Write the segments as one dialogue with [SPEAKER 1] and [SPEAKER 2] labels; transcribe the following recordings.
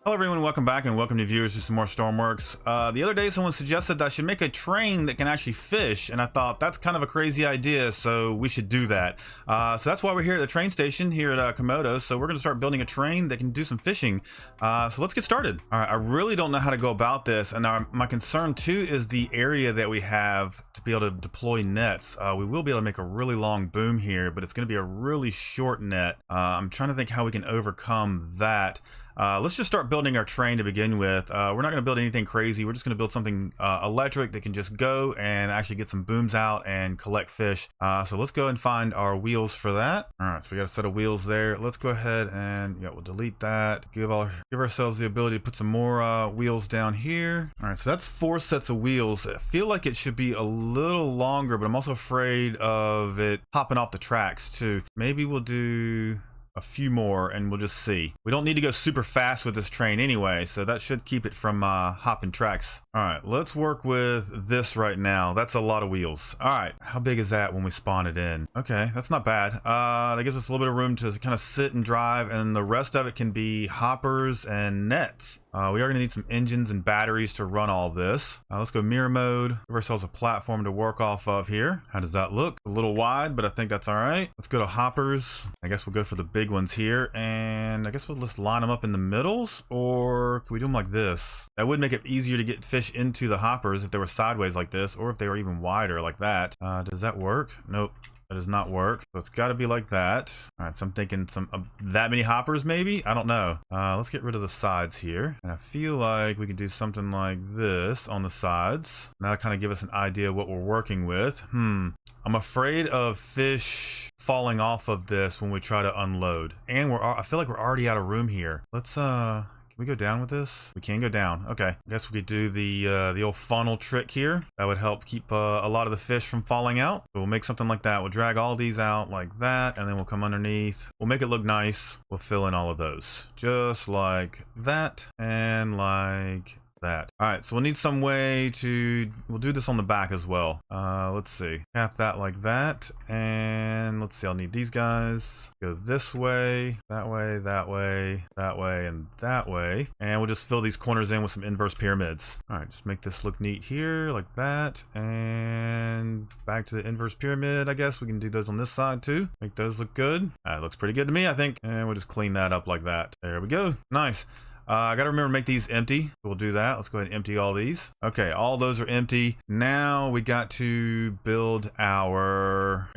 [SPEAKER 1] Hello everyone, welcome back and welcome to viewers to some more STORMWORKS. The other day someone suggested that I should make a train that can actually fish, and I thought that's kind of a crazy idea, so we should do that. So that's why we're here at the train station here at Komodo. So we're going to start building a train that can do some fishing. So let's get started. All right, I really don't know how to go about this, and my concern too is the area that we have to be able to deploy nets. We will be able to make a really long boom here, but it's going to be a really short net. I'm trying to think how we can overcome that. Let's just start building our train to begin with. We're not going to build anything crazy. We're just going to build something electric that can just go and actually get some booms out and collect fish. So let's go and find our wheels for that. All right, so we got a set of wheels there. Let's go ahead and we'll delete that. Give ourselves the ability to put some more wheels down here. All right, so that's 4 sets of wheels. I feel like it should be a little longer, but I'm also afraid of it hopping off the tracks too. Maybe we'll do a few more and we'll just see. We don't need to go super fast with this train anyway, so that should keep it from hopping tracks. All right, let's work with this right now. That's a lot of wheels. All right, how big is that when we spawn it in? Okay, that's not bad. That gives us a little bit of room to kind of sit and drive, and the rest of it can be hoppers and nets. We are gonna need some engines and batteries to run all this. Let's go mirror mode. Give ourselves a platform to work off of here. How does that look? A little wide, but I think that's all right. Let's go to hoppers. I guess we'll go for the big ones here, and I guess we'll just line them up in the middles, or can we do them like this? That would make it easier to get fish into the hoppers if they were sideways like this, or if they were even wider like that. Does that work? Nope. That does not work. So it's got to be like that. All right, so I'm thinking that many hoppers maybe? I don't know. Let's get rid of the sides here. And I feel like we could do something like this on the sides. That'll kind of give us an idea of what we're working with. I'm afraid of fish falling off of this when we try to unload. And I feel like we're already out of room here. Let's can we go down with this? We can go down. Okay. I guess we could do the old funnel trick here. That would help keep a lot of the fish from falling out. So we'll make something like that. We'll drag all these out like that, and then we'll come underneath. We'll make it look nice. We'll fill in all of those. Just like that and like that. All right, so we'll need some way we'll do this on the back as well. Let's see, cap that like that, and let's see, I'll need these guys go this way, that way, that way, that way, and that way, and we'll just fill these corners in with some inverse pyramids. All right, just make this look neat here like that, and back to the inverse pyramid. I guess we can do those on this side too, make those look good. That looks pretty good to me, I think, and we'll just clean that up like that. There we go. Nice. I gotta remember to make these empty. We'll do that. Let's go ahead and empty all these. Okay, all those are empty. Now we got to build our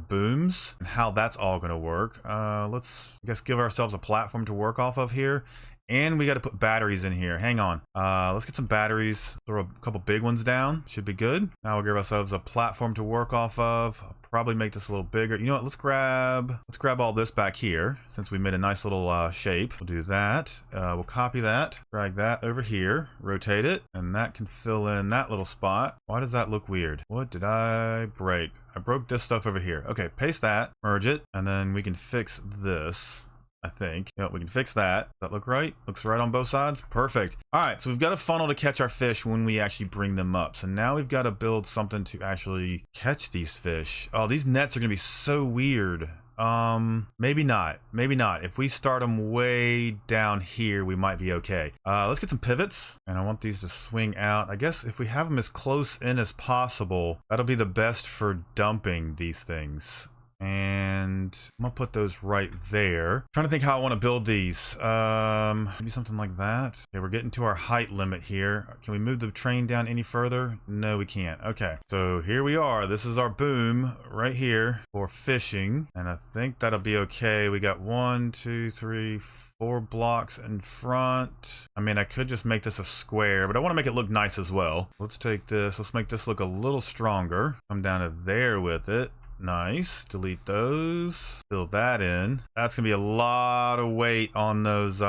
[SPEAKER 1] booms and how that's all gonna work. Let's, I guess, give ourselves a platform to work off of here. And we got to put batteries in here. Hang on. Let's get some batteries. Throw a couple big ones down. Should be good. Now we'll give ourselves a platform to work off of. I'll probably make this a little bigger. You know what? Let's grab all this back here since we made a nice little shape. We'll do that. We'll copy that. Drag that over here. Rotate it. And that can fill in that little spot. Why does that look weird? What did I break? I broke this stuff over here. Okay, paste that. Merge it. And then we can fix this. I think. Yep, we can fix that. Does that look right? Looks right on both sides. Perfect. All right, so we've got a funnel to catch our fish when we actually bring them up. So now we've got to build something to actually catch these fish. Oh, these nets are gonna be so weird. Maybe not. Maybe not. If we start them way down here, we might be okay. Let's get some pivots, and I want these to swing out. I guess if we have them as close in as possible, that'll be the best for dumping these things. And I'm gonna put those right there. Trying to think how I want to build these. Maybe something like that. Okay, we're getting to our height limit here. Can we move the train down any further? No, we can't. Okay, so here we are. This is our boom right here for fishing, and I think that'll be okay. We got 1, 2, 3, 4 blocks in front. I mean, I could just make this a square, but I want to make it look nice as well. Let's take this. Let's make this look a little stronger. Come down to there with it. Nice. Delete those. Fill that in. That's gonna be a lot of weight on those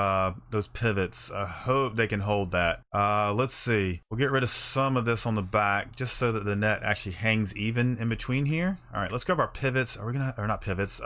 [SPEAKER 1] pivots. I hope they can hold that. Let's see. We'll get rid of some of this on the back just so that the net actually hangs even in between here. All right, let's grab our pivots. Are we gonna, or not pivots,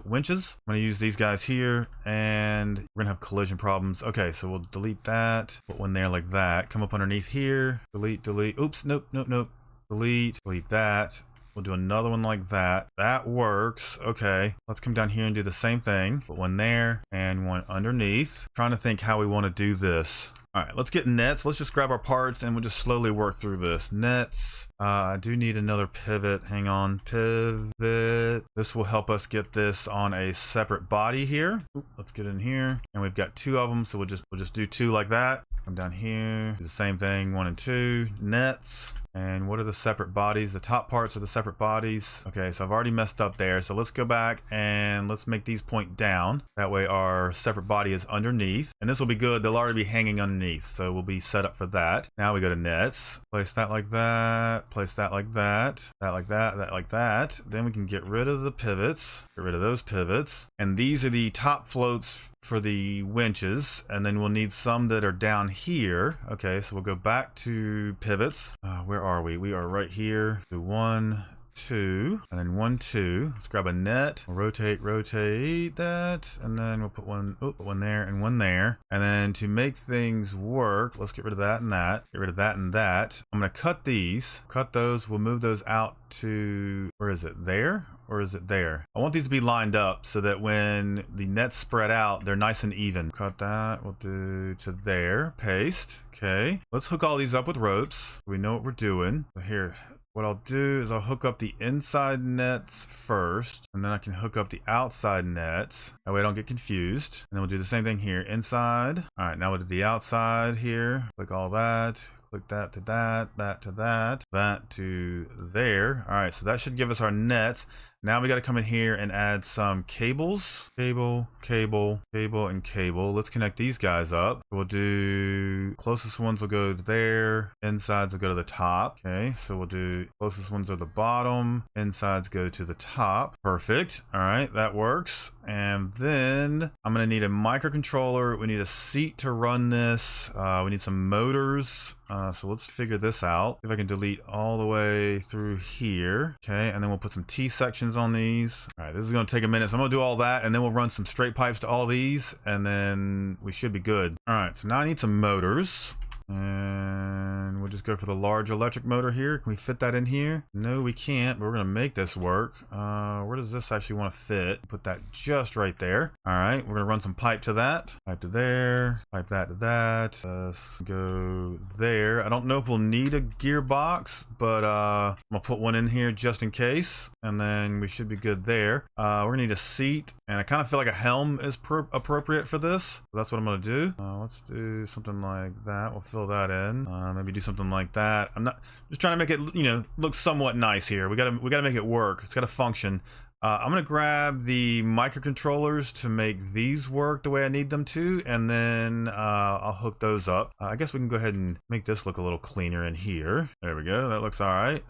[SPEAKER 1] winches? I'm gonna use these guys here, and we're gonna have collision problems. Okay, so we'll delete that. Put one there like that. Come up underneath here. Delete, delete. Oops, nope, nope, nope. Delete that. We'll do another one like that. That works. Okay, let's come down here and do the same thing. Put one there and one underneath. Trying to think how we want to do this. All right, let's get nets. Let's just grab our parts and we'll just slowly work through this. Nets. I do need another pivot. Hang on. Pivot. This will help us get this on a separate body here. Oop, let's get in here. And we've got 2 of them, so we'll just do 2 like that. Come down here. Do the same thing. 1 and 2. Nets. And what are the separate bodies? The top parts are the separate bodies. Okay, so I've already messed up there. So let's go back and let's make these point down. That way our separate body is underneath. And this will be good. They'll already be hanging underneath. So we'll be set up for that. Now we go to nets. Place that like that. Place that like that. That like that. That like that. Then we can get rid of the pivots. Get rid of those pivots. And these are the top floats for the winches. And then we'll need some that are down here. Okay, so we'll go back to pivots. Where are we? We are right here. Do 1, 2, and then 1, 2. Let's grab a net. We'll rotate that, and then we'll put one there and one there. And then to make things work, let's get rid of that and that. Get rid of that and that. I'm gonna cut these. Cut those. We'll move those out to, where is it? There? Or is it there? I want these to be lined up so that when the nets spread out, they're nice and even. Cut that. We'll do to there. Paste. Okay. Let's hook all these up with ropes. We know what we're doing. Here. What I'll do is I'll hook up the inside nets first, and then I can hook up the outside nets. That way I don't get confused. And then we'll do the same thing here. Inside. All right, now we'll do the outside here. Click all that. Click that to that, that to that, that to there. All right, so that should give us our nets. Now we got to come in here and add some cables. Cable, cable, cable, and cable. Let's connect these guys up. We'll do, closest ones will go there. Insides will go to the top. Okay, so we'll do, closest ones are the bottom. Insides go to the top. Perfect. All right, that works. And then I'm going to need a microcontroller. We need a seat to run this. We need some motors. So let's figure this out. If I can delete all the way through here. Okay, and then we'll put some T-sections on these. All right, this is going to take a minute. So I'm going to do all that, and then we'll run some straight pipes to all these, and then we should be good. All right, so now I need some motors. And we'll just go for the large electric motor here. Can we fit that in here? No, we can't, but we're gonna make this work. Where does this actually want to fit? Put that just right there. All right, we're gonna run some pipe to that. Pipe to there, pipe that to that. Let's go there. I don't know if we'll need a gearbox, but I'm gonna put one in here just in case. And then we should be good there. We're gonna need a seat, and I kind of feel like a helm is appropriate for this. So that's what I'm gonna do. Let's do something like that. We'll fill that in. Maybe do something like that. I'm not just trying to make it, you know, look somewhat nice here. We gotta make it work. It's gotta function. I'm gonna grab the microcontrollers to make these work the way I need them to, and then I'll hook those up. I guess we can go ahead and make this look a little cleaner in here. There we go. That looks all right.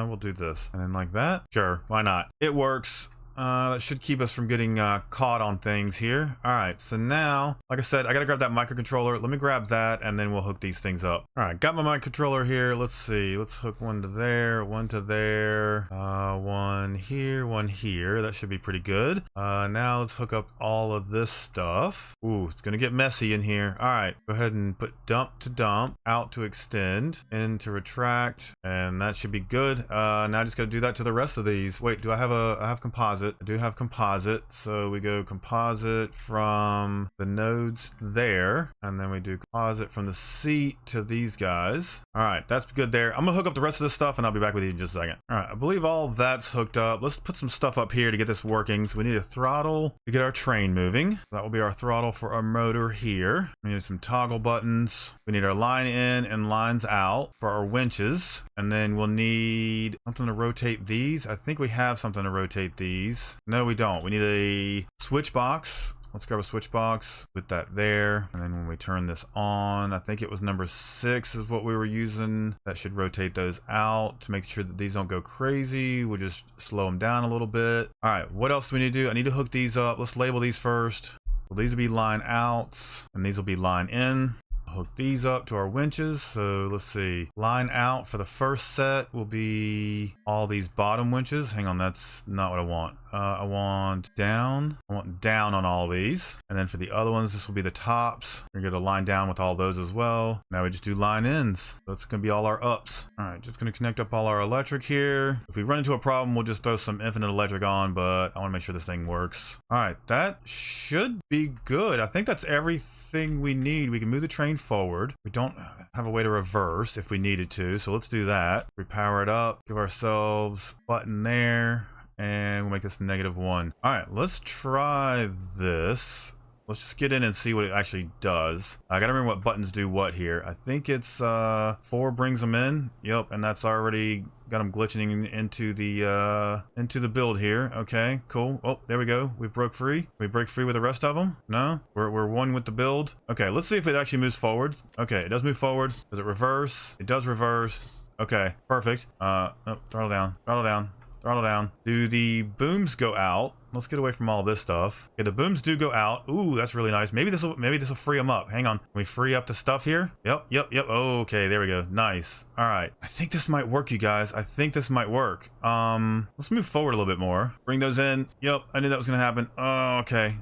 [SPEAKER 1] We'll do this, and then like that. Sure, why not? It works. That should keep us from getting caught on things here. All right, so now, like I said, I gotta grab that microcontroller. Let me grab that, and then we'll hook these things up. All right, got my microcontroller here. Let's see. Let's hook one to there, one to there, one here. That should be pretty good. Now let's hook up all of this stuff. Ooh, it's gonna get messy in here. All right, go ahead and put dump to dump, out to extend, in to retract, and that should be good. Now I just gotta do that to the rest of these. Wait, do I have composite? I do have composite, so we go composite from the nodes there, and then we do composite from the seat to these guys. All right, that's good there. I'm gonna hook up the rest of this stuff, and I'll be back with you in just a second. All right, I believe all that's hooked up. Let's put some stuff up here to get this working. So we need a throttle to get our train moving. That will be our throttle for our motor here. We need some toggle buttons. We need our line in and lines out for our winches, and then we'll need something to rotate these. I think we have something to rotate these. No, we don't. We need a switch box. Let's grab a switch box, put that there, and then when we turn this on, I think it was number 6 is what we were using. That should rotate those out to make sure that these don't go crazy. We'll just slow them down a little bit. All right, what else do we need to do? I need to hook these up. Let's label these first. Well, these will be line outs, and these will be line in. hook these up to our winches. So let's see. Line out for the first set will be all these bottom winches. Hang on, that's not what I want. I want down. I want down on all these. And then for the other ones, this will be the tops. We're gonna line down with all those as well. Now we just do line ends. That's gonna be all our ups. All right, just gonna connect up all our electric here. If we run into a problem, we'll just throw some infinite electric on, but I wanna make sure this thing works. All right, that should be good. I think that's everything we need. We can move the train forward. We don't have a way to reverse if we needed to, so let's do that. We power it up, give ourselves a button there, and we'll make this -1. All right, let's try this. Let's just get in and see what it actually does. I gotta remember what buttons do what here. I think it's 4 brings them in. Yep, and that's already got them glitching into the build here. Okay, cool. Oh, there we go. We broke free. We break free with the rest of them? No, we're one with the build. Okay, let's see if it actually moves forward. Okay, it does move forward. Does it reverse? It does reverse. Okay, perfect. Oh, throttle down, throttle down, throttle down. Do the booms go out? Let's get away from all this stuff. Okay, the booms do go out. Ooh, that's really nice. Maybe this will free them up. Hang on. Can we free up the stuff here? Yep. Okay, there we go. Nice. All right. I think this might work, you guys. I think this might work. Let's move forward a little bit more. Bring those in. Yep, I knew that was gonna happen. Oh, okay.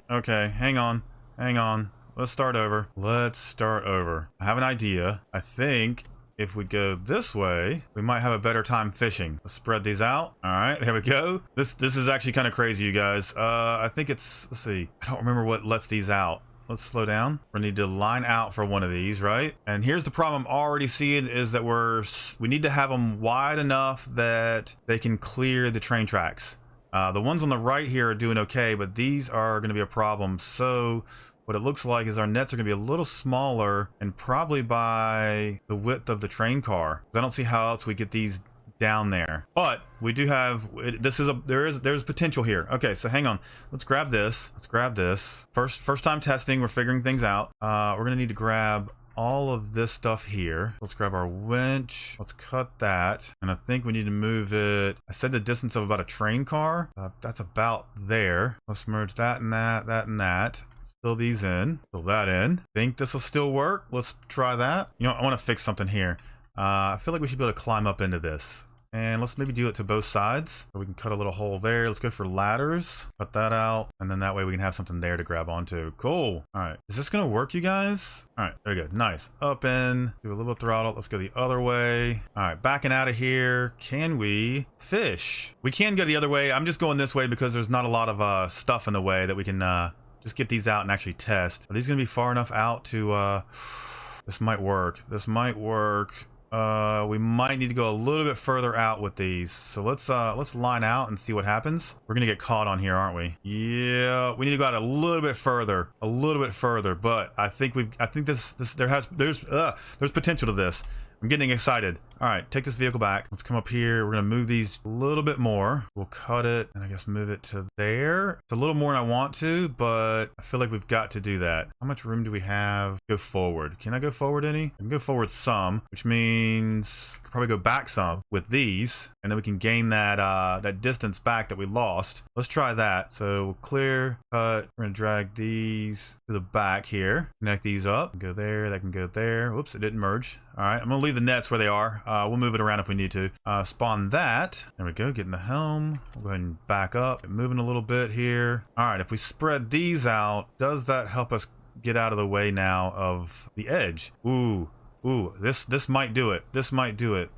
[SPEAKER 1] Hang on. Let's start over. I have an idea. I think if we go this way, we might have a better time fishing. Let's spread these out. All right, there we go. This is actually kind of crazy, you guys. I think it's, let's see. I don't remember what lets these out. Let's slow down. We need to line out for one of these, right? And here's the problem I'm already seeing is that we need to have them wide enough that they can clear the train tracks. The ones on the right here are doing okay, but these are going to be a problem. So what it looks like is our nets are going to be a little smaller and probably by the width of the train car. I don't see how else we get these down there. But we do have, there's potential here. Okay, so hang on. Let's grab this. First time testing, we're figuring things out. We're going to need to grab all of this stuff here. Let's grab our winch. Let's cut that. And I think we need to move it. I said the distance of about a train car. That's about there. Let's merge that and that and that. Fill these in. Fill that in. Think this will still work? Let's try that. You know, I want to fix something here. I feel like we should be able to climb up into this. And let's maybe do it to both sides. So we can cut a little hole there. Let's go for ladders. Cut that out. And then that way we can have something there to grab onto. Cool. All right. Is this going to work, you guys? All right. There we go. Nice. Up in. Do a little throttle. Let's go the other way. All right. Backing out of here. Can we fish? We can go the other way. I'm just going this way because there's not a lot of stuff in the way that we can just get these out and actually test. Are these going to be far enough out to... This might work. We might need to go a little bit further out with these. So let's line out and see what happens. We're gonna get caught on here, aren't we? Yeah, we need to go out a little bit further. But I think there's potential to this. I'm getting excited. All right, take this vehicle back. Let's come up here. We're gonna move these a little bit more. We'll cut it and I guess move it to there. It's a little more than I want to, but I feel like we've got to do that. How much room do we have? Go forward. Can I go forward any? I can go forward some, which means I could probably go back some with these, and then we can gain that that distance back that we lost. Let's try that. So we'll clear, cut. We're gonna drag these to the back here. Connect these up. Go there. That can go there. Whoops, it didn't merge. All right, I'm gonna leave the nets where they are. We'll move it around if we need to. Spawn that. There we go, get in the helm. We'll go ahead and back up. Moving a little bit here. All right, if we spread these out, does that help us get out of the way now of the edge? Ooh, this might do it.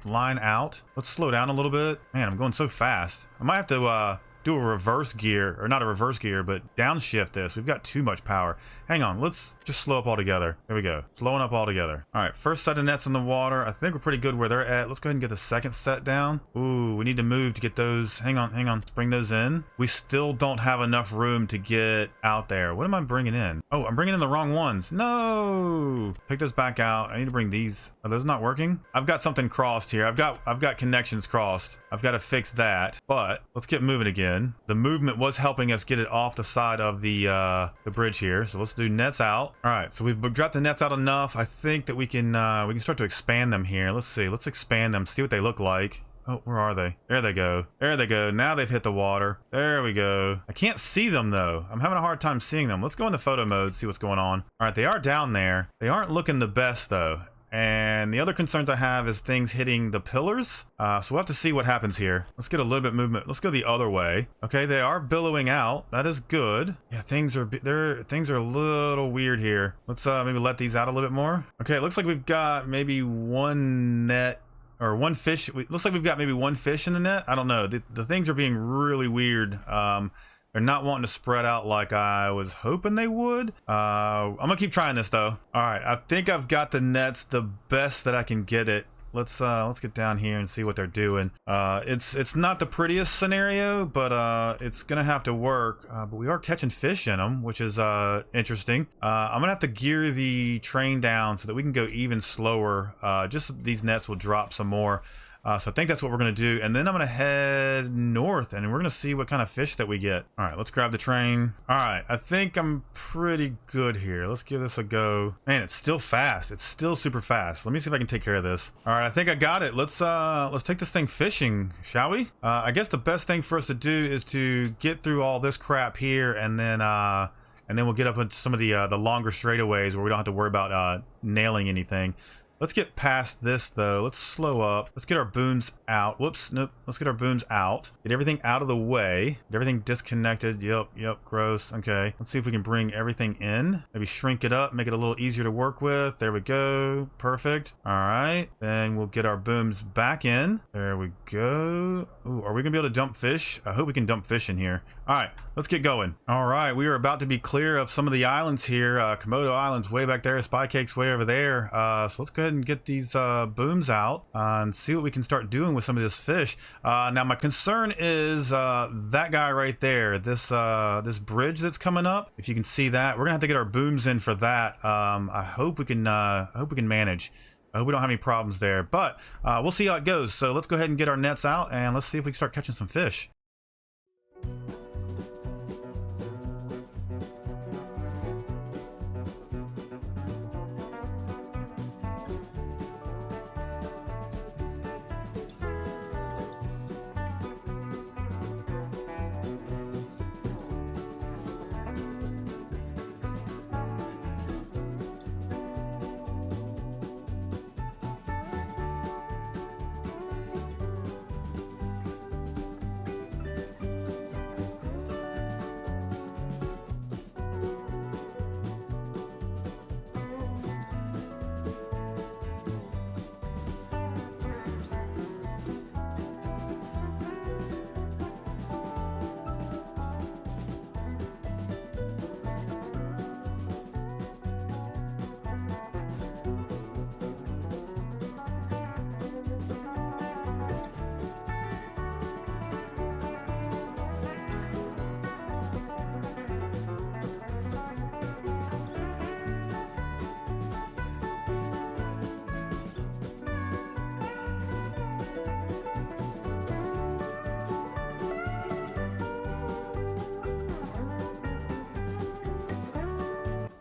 [SPEAKER 1] Line out. Let's slow down a little bit. Man, I'm going so fast. I might have to do a reverse gear, or not a reverse gear, but downshift this. We've got too much power. Hang on, let's just slow up altogether. There we go, slowing up altogether. All right, first set of nets in the water. I think we're pretty good where they're at. Let's go ahead and get the second set down. Ooh, we need to move to get those. Hang on, let's bring those in. We still don't have enough room to get out there. What am I bringing in? Oh, I'm bringing in the wrong ones. No, take those back out. I need to bring these. Are those not working? I've got something crossed here. I've got connections crossed. I've got to fix that, but let's get moving again. The movement was helping us get it off the side of the bridge here. So let's do nets out. All right, so we've dropped the nets out enough. I think that we can start to expand them here. Let's see. Let's expand them. See what they look like. Oh, where are they? There they go. There they go. Now they've hit the water. There we go. I can't see them though. I'm having a hard time seeing them. Let's go into photo mode, see what's going on. All right, they are down there. They aren't looking the best though. And the other concerns I have is things hitting the pillars. So we'll have to see what happens here. Let's get a little bit of movement. Let's go the other way. Okay, they are billowing out. That is good. Yeah, things are a little weird here. Let's maybe let these out a little bit more. Okay, it looks like we've got maybe one net or one fish. Looks like we've got maybe one fish in the net. I don't know. The things are being really weird. They're not wanting to spread out like I was hoping they would. I'm gonna keep trying this though. All right, I think I've got the nets the best that I can get it. Let's get down here and see what they're doing. It's not the prettiest scenario, but it's gonna have to work. But we are catching fish in them, which is interesting. I'm gonna have to gear the train down so that we can go even slower. Just these nets will drop some more. So I think that's what we're going to do. And then I'm going to head north and we're going to see what kind of fish that we get. All right, let's grab the train. All right, I think I'm pretty good here. Let's give this a go. Man, it's still fast. It's still super fast. Let me see if I can take care of this. All right, I think I got it. Let's take this thing fishing, shall we? I guess the best thing for us to do is to get through all this crap here and then we'll get up into some of the longer straightaways where we don't have to worry about nailing anything. Let's get past this though. Let's slow up. Let's get our booms out. Whoops, nope. Let's get our booms out. Get everything out of the way. Get everything disconnected. Yep, gross. Okay. Let's see if we can bring everything in. Maybe shrink it up, make it a little easier to work with. There we go. Perfect. All right. Then we'll get our booms back in. There we go. Ooh, are we gonna be able to dump fish? I hope we can dump fish in here. All right, let's get going. All right, we are about to be clear of some of the islands here. Komodo Island's way back there. Spy Cake's way over there. So let's go ahead and get these booms out and see what we can start doing with some of this fish. Now my concern is that guy right there, this bridge that's coming up. If you can see that, we're gonna have to get our booms in for that. I hope we can manage. I hope we don't have any problems there, but we'll see how it goes. So let's go ahead and get our nets out and let's see if we can start catching some fish.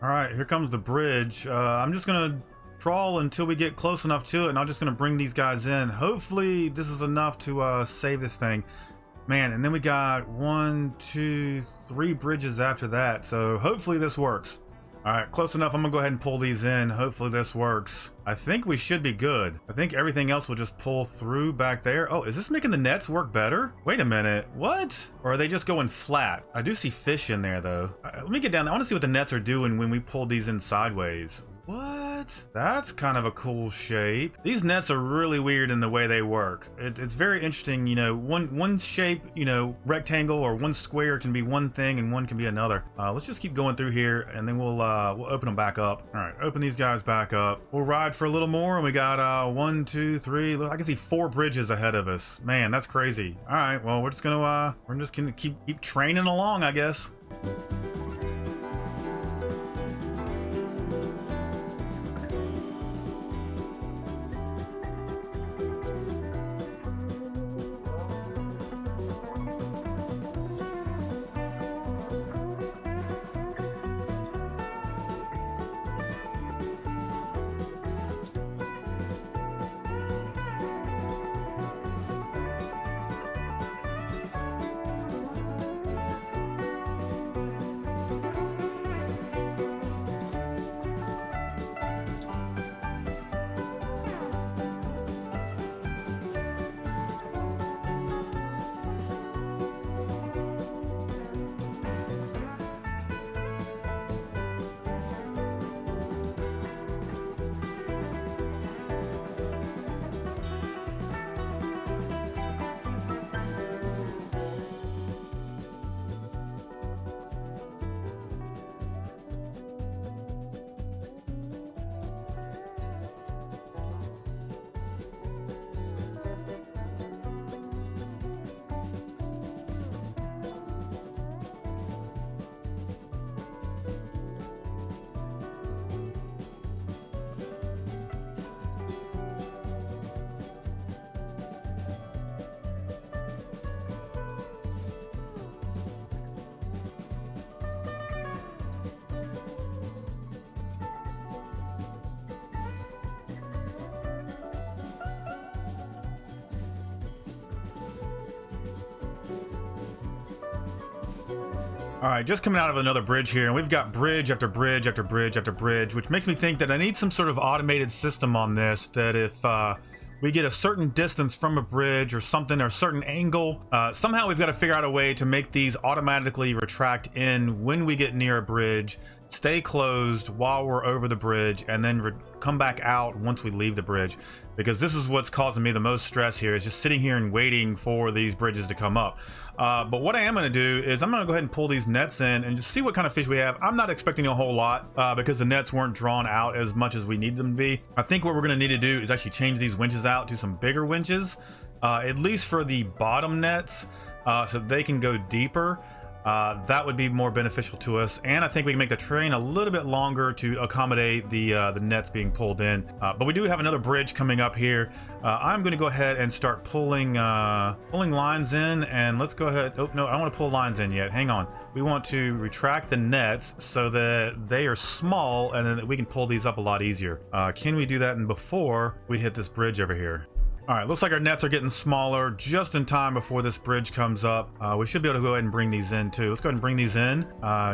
[SPEAKER 1] All right, here comes the bridge. I'm just gonna crawl until we get close enough to it, and I'm just gonna bring these guys in. Hopefully this is enough to save this thing. Man, and then we got 1, 2, 3 bridges after that, so hopefully this works. All right, close enough. I'm gonna go ahead and pull these in. Hopefully this works. I think we should be good. I think everything else will just pull through back there. Oh, is this making the nets work better? Wait a minute, what? Or are they just going flat? I do see fish in there though. Let me get down. I wanna see what the nets are doing when we pull these in sideways. What? That's kind of a cool shape. These nets are really weird in the way they work. It's very interesting, you know, one shape, you know, rectangle or one square can be one thing and one can be another. Let's just keep going through here and then we'll open them back up. All right, open these guys back up. We'll ride for a little more and we got 1, 2, 3, I can see 4 bridges ahead of us. Man, that's crazy. All right, well, we're just gonna keep training along, I guess. All right, just coming out of another bridge here, and we've got bridge after bridge after bridge after bridge, which makes me think that I need some sort of automated system on this, that if we get a certain distance from a bridge or something, or a certain angle, somehow we've got to figure out a way to make these automatically retract in when we get near a bridge, stay closed while we're over the bridge, and then come back out once we leave the bridge. Because this is what's causing me the most stress here, is just sitting here and waiting for these bridges to come up. But what I am going to do is I'm going to go ahead and pull these nets in and just see what kind of fish we have. I'm not expecting a whole lot because the nets weren't drawn out as much as we need them to be. I think what we're going to need to do is actually change these winches out to some bigger winches, at least for the bottom nets, so they can go deeper. That would be more beneficial to us, and I think we can make the train a little bit longer to accommodate the nets being pulled in. But we do have another bridge coming up here. I'm going to go ahead and start pulling lines in, and let's go ahead. Oh no, I don't want to pull lines in yet. Hang on. We want to retract the nets so that they are small, and then we can pull these up a lot easier. Can we do that before we hit this bridge over here? All right, looks like our nets are getting smaller just in time before this bridge comes up. We should be able to go ahead and bring these in too. Let's go ahead and bring these in.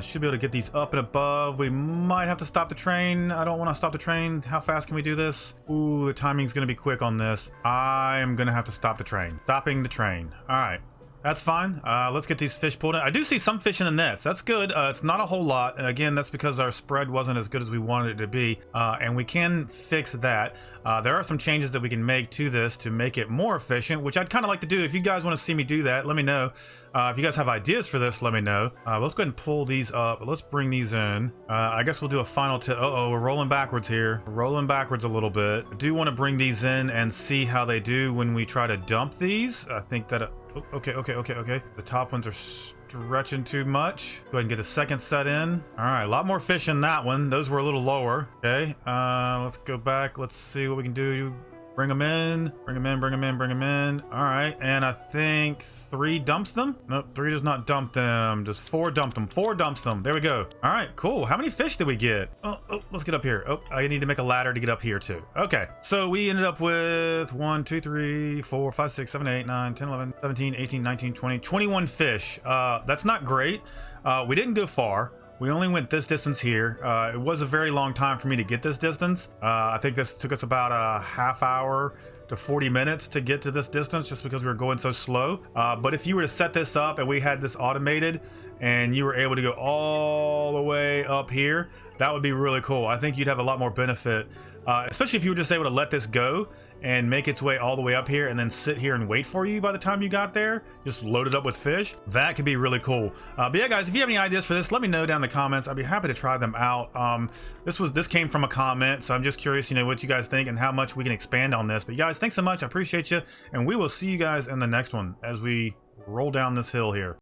[SPEAKER 1] Should be able to get these up and above. We might have to stop the train. I don't want to stop the train. How fast can we do this? Ooh, the timing's going to be quick on this. I am going to have to stop the train. Stopping the train. All right. That's fine. Let's get these fish pulled in. I do see some fish in the nets. That's good. It's not a whole lot. And again, that's because our spread wasn't as good as we wanted it to be. And we can fix that. There are some changes that we can make to this to make it more efficient, which I'd kind of like to do. If you guys want to see me do that, let me know. If you guys have ideas for this, let me know. Let's go ahead and pull these up. Let's bring these in. I guess we'll do a final we're rolling backwards here. We're rolling backwards a little bit. I do want to bring these in and see how they do when we try to dump these. I think that... Okay. The top ones are stretching too much. Go ahead and get a second set in. All right, a lot more fish in that one. Those were a little lower. Okay, let's go back. Let's see what we can do. Bring them in. Bring them in. All right, and I think 3 dumps them. Nope, 3 does not dump them. Just 4 dumped them. 4 dumps them. There we go. All right, cool. How many fish did we get? Oh, let's get up here. Oh, I need to make a ladder to get up here too. Okay, so we ended up with 1, 2, 3, 4, 5, 6, 7, 8, 9, 10, 11, 17, 18, 19, 20, 21 fish. That's not great. We didn't go far. We only went this distance here. It was a very long time for me to get this distance. I think this took us about a half hour to 40 minutes to get to this distance just because we were going so slow. But if you were to set this up and we had this automated and you were able to go all the way up here, that would be really cool. I think you'd have a lot more benefit, especially if you were just able to let this go and make its way all the way up here and then sit here and wait for you by the time you got there, just load it up with fish. That could be really cool. But yeah, guys, if you have any ideas for this, let me know down in the comments. I'd be happy to try them out. This came from a comment, so I'm just curious, what you guys think and how much we can expand on this. But you guys, thanks so much. I appreciate you, and we will see you guys in the next one as we roll down this hill here.